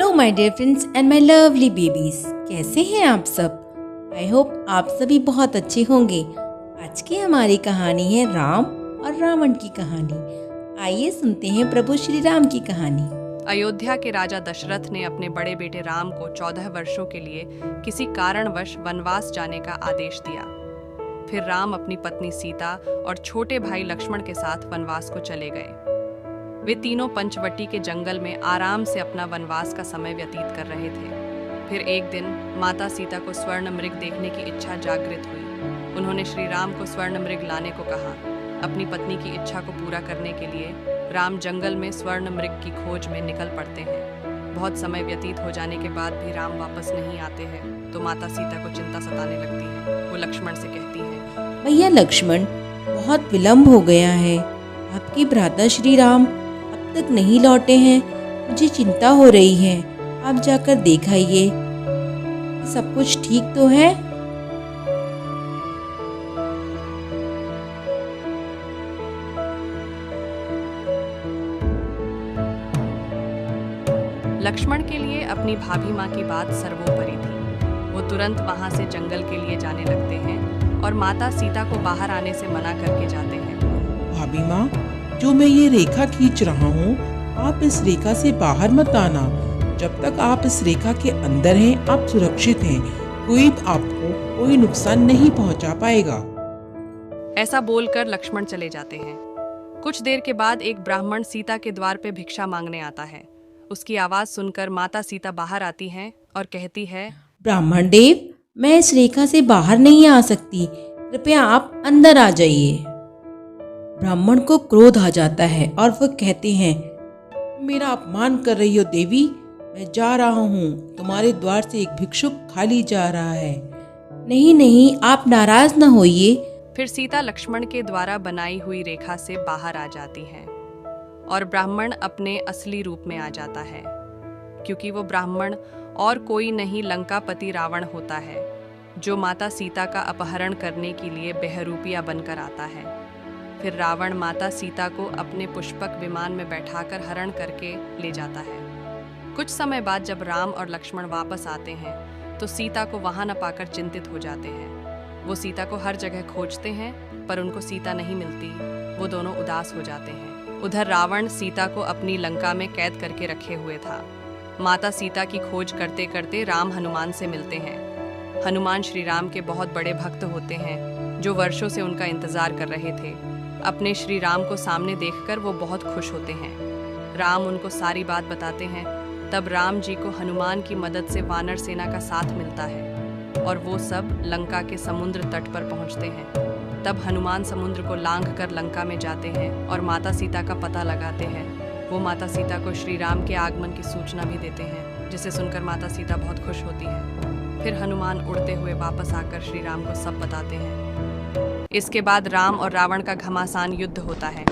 Hello my dear friends and my lovely babies, कैसे हैं आप सब। आई होप आप सभी बहुत अच्छे होंगे। आज की हमारी कहानी है राम और रावण की कहानी। आइए सुनते हैं प्रभु श्री राम की कहानी। अयोध्या के राजा दशरथ ने अपने बड़े बेटे राम को 14 वर्षों के लिए किसी कारणवश वनवास जाने का आदेश दिया। फिर राम अपनी पत्नी सीता और छोटे भाई लक्ष्मण के साथ वनवास को चले गए। वे तीनों पंचवटी के जंगल में आराम से अपना वनवास का समय व्यतीत कर रहे थे। फिर एक दिन माता सीता को स्वर्ण मृग देखने की इच्छा जागृत हुई। उन्होंने श्री राम को स्वर्ण मृग लाने को कहा। अपनी पत्नी की इच्छा को पूरा करने के लिए राम जंगल में स्वर्ण मृग की खोज में निकल पड़ते हैं। बहुत समय व्यतीत हो जाने के बाद भी राम वापस नहीं आते हैं तो माता सीता को चिंता सताने लगती है। वो लक्ष्मण से कहती है, भैया लक्ष्मण, बहुत विलंब हो गया है। आपके भ्राता श्री राम अब तक नहीं लौटे हैं। मुझे चिंता हो रही है। आप जाकर दिखाइए सब कुछ ठीक तो है। लक्ष्मण के लिए अपनी भाभी माँ की बात सर्वोपरि थी। वो तुरंत वहाँ से जंगल के लिए जाने लगते हैं और माता सीता को बाहर आने से मना करके जाते हैं। भाभी माँ, जो मैं ये रेखा खींच रहा हूँ, आप इस रेखा से बाहर मत आना। जब तक आप इस रेखा के अंदर हैं, आप सुरक्षित हैं। कोई आपको कोई नुकसान नहीं पहुँचा पाएगा। ऐसा बोलकर लक्ष्मण चले जाते हैं। कुछ देर के बाद एक ब्राह्मण सीता के द्वार पे भिक्षा मांगने आता है। उसकी आवाज सुनकर माता सीता बाहर आती हैं और कहती है, ब्राह्मण देव, मैं इस रेखा से बाहर नहीं आ सकती, कृपया आप अंदर आ जाइए। ब्राह्मण को क्रोध आ जाता है और वह कहते हैं, मेरा अपमान कर रही हो देवी। मैं जा रहा हूँ। तुम्हारे द्वार से एक भिक्षुक खाली जा रहा है। नहीं नहीं, आप नाराज न होइए। फिर सीता लक्ष्मण के द्वारा बनाई हुई रेखा से बाहर आ जाती हैं और ब्राह्मण अपने असली रूप में आ जाता है, क्योंकि वो ब्राह्मण और कोई नहीं लंकापति रावण होता है, जो माता सीता का अपहरण करने के लिए बहरूपिया बनकर आता है। फिर रावण माता सीता को अपने पुष्पक विमान में बैठाकर हरण करके ले जाता है। कुछ समय बाद जब राम और लक्ष्मण वापस आते हैं तो सीता को वहां न पाकर चिंतित हो जाते हैं। वो सीता को हर जगह खोजते हैं पर उनको सीता नहीं मिलती। वो दोनों उदास हो जाते हैं। उधर रावण सीता को अपनी लंका में कैद करके रखे हुए था। माता सीता की खोज करते करते राम हनुमान से मिलते हैं। हनुमान श्री राम के बहुत बड़े भक्त होते हैं, जो वर्षों से उनका इंतजार कर रहे थे। अपने श्री राम को सामने देखकर वो बहुत खुश होते हैं। राम उनको सारी बात बताते हैं। तब राम जी को हनुमान की मदद से वानर सेना का साथ मिलता है और वो सब लंका के समुद्र तट पर पहुंचते हैं। तब हनुमान समुद्र को लांघ कर लंका में जाते हैं और माता सीता का पता लगाते हैं। वो माता सीता को श्री राम के आगमन की सूचना भी देते हैं, जिसे सुनकर माता सीता बहुत खुश होती है। फिर हनुमान उड़ते हुए वापस आकर श्री राम को सब बताते हैं। इसके बाद राम और रावण का घमासान युद्ध होता है।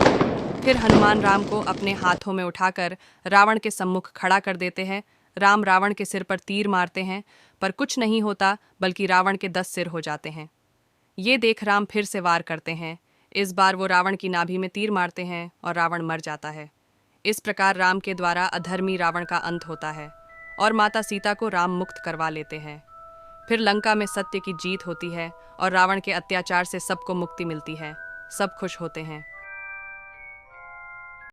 फिर हनुमान राम को अपने हाथों में उठाकर रावण के सम्मुख खड़ा कर देते हैं। राम रावण के सिर पर तीर मारते हैं पर कुछ नहीं होता, बल्कि रावण के 10 सिर हो जाते हैं। ये देख राम फिर से वार करते हैं। इस बार वो रावण की नाभि में तीर मारते हैं और रावण मर जाता है। इस प्रकार राम के द्वारा अधर्मी रावण का अंत होता है और माता सीता को राम मुक्त करवा लेते हैं। फिर लंका में सत्य की जीत होती है और रावण के अत्याचार से सबको मुक्ति मिलती है। सब खुश होते हैं।